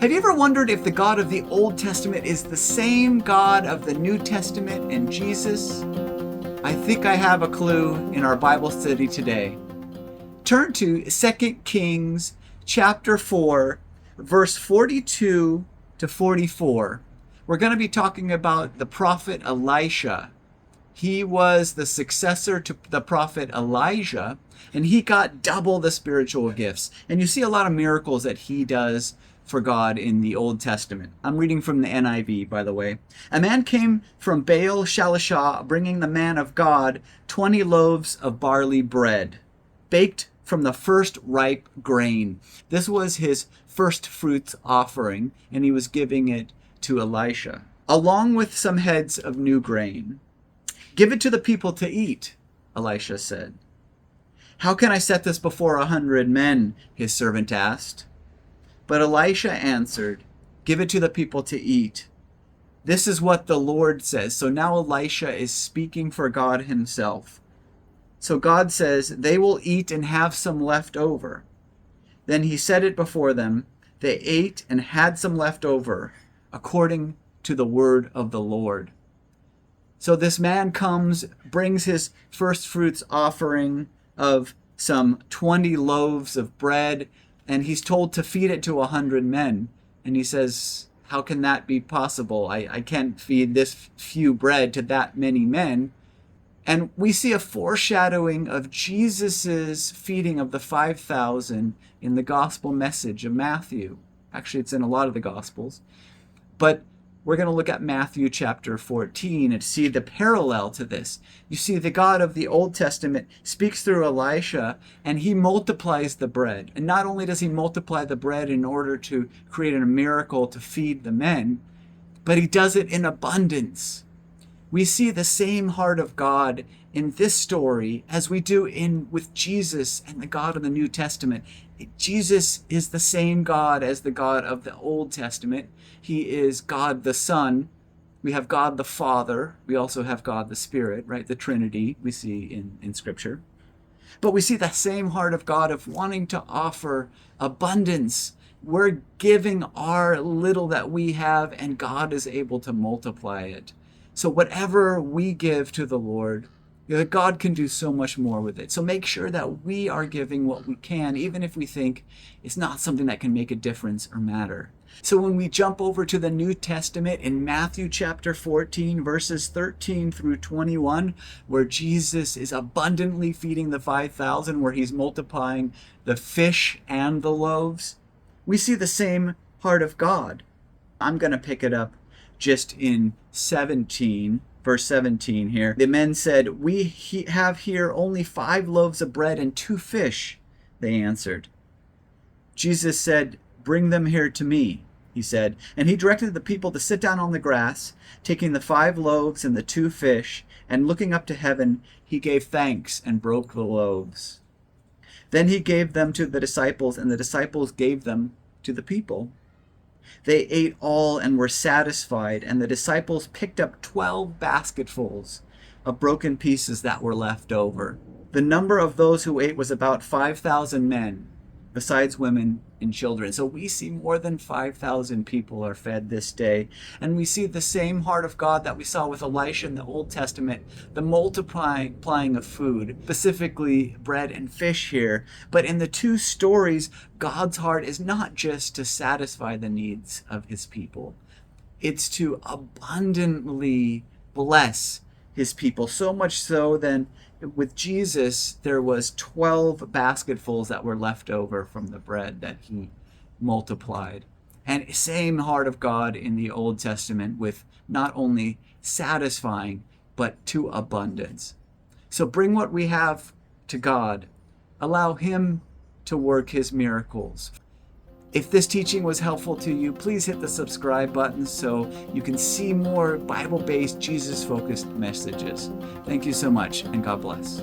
Have you ever wondered if the God of the Old Testament is the same God of the New Testament and Jesus? I think I have a clue in our Bible study today. Turn to 2 Kings chapter 4, verse 42 to 44. We're going to be talking about the prophet Elisha. He was the successor to the prophet Elijah, and he got double the spiritual gifts. And you see a lot of miracles that he does for God in the Old Testament. I'm reading from the NIV, by the way. A man came from Baal Shalishah, bringing the man of God 20 loaves of barley bread, baked from the first ripe grain. This was his first fruits offering, and he was giving it to Elisha, along with some heads of new grain. Give it to the people to eat, Elisha said. How can I set this before 100 men? His servant asked. But Elisha answered, give it to the people to eat. This is what the Lord says. So now Elisha is speaking for God himself. So God says, they will eat and have some left over. Then he set it before them. They ate and had some left over, according to the word of the Lord. So this man comes, brings his first fruits offering of some 20 loaves of bread, and he's told to feed it to 100 men. And he says, how can that be possible? I can't feed this few bread to that many men. And we see a foreshadowing of Jesus's feeding of the 5,000 in the gospel message of Matthew. Actually, it's in a lot of the gospels. But we're going to look at Matthew chapter 14 and see the parallel to this. You see, the God of the Old Testament speaks through Elisha, and he multiplies the bread. And not only does he multiply the bread in order to create a miracle to feed the men, but he does it in abundance. We see the same heart of God in this story as we do with Jesus and the God of the New Testament. Jesus is the same God as the God of the Old Testament. He is God the Son. We have God the Father. We also have God the Spirit, right? The Trinity we see in Scripture. But we see the same heart of God of wanting to offer abundance. We're giving our little that we have, and God is able to multiply it. So whatever we give to the Lord, God can do so much more with it. So make sure that we are giving what we can, even if we think it's not something that can make a difference or matter. So when we jump over to the New Testament in Matthew chapter 14, verses 13 through 21, where Jesus is abundantly feeding the 5,000, where he's multiplying the fish and the loaves, we see the same heart of God. I'm going to pick it up just in 17, verse 17 here. The men said, we have here only 5 loaves of bread and 2 fish, they answered. Jesus said, bring them here to me, he said. And he directed the people to sit down on the grass, taking the 5 loaves and the 2 fish, and looking up to heaven, he gave thanks and broke the loaves. Then he gave them to the disciples, and the disciples gave them to the people. They ate all and were satisfied, and the disciples picked up 12 basketfuls of broken pieces that were left over. The number of those who ate was about 5,000 men, besides women and children. So we see more than 5,000 people are fed this day. And we see the same heart of God that we saw with Elisha in the Old Testament, the multiplying of food, specifically bread and fish here. But in the 2 stories, God's heart is not just to satisfy the needs of his people. It's to abundantly bless his people. So much so then with Jesus, there was 12 basketfuls that were left over from the bread that he multiplied. And same heart of God in the Old Testament, with not only satisfying, but to abundance. So bring what we have to God. Allow him to work his miracles. If this teaching was helpful to you, please hit the subscribe button so you can see more Bible-based, Jesus-focused messages. Thank you so much, and God bless.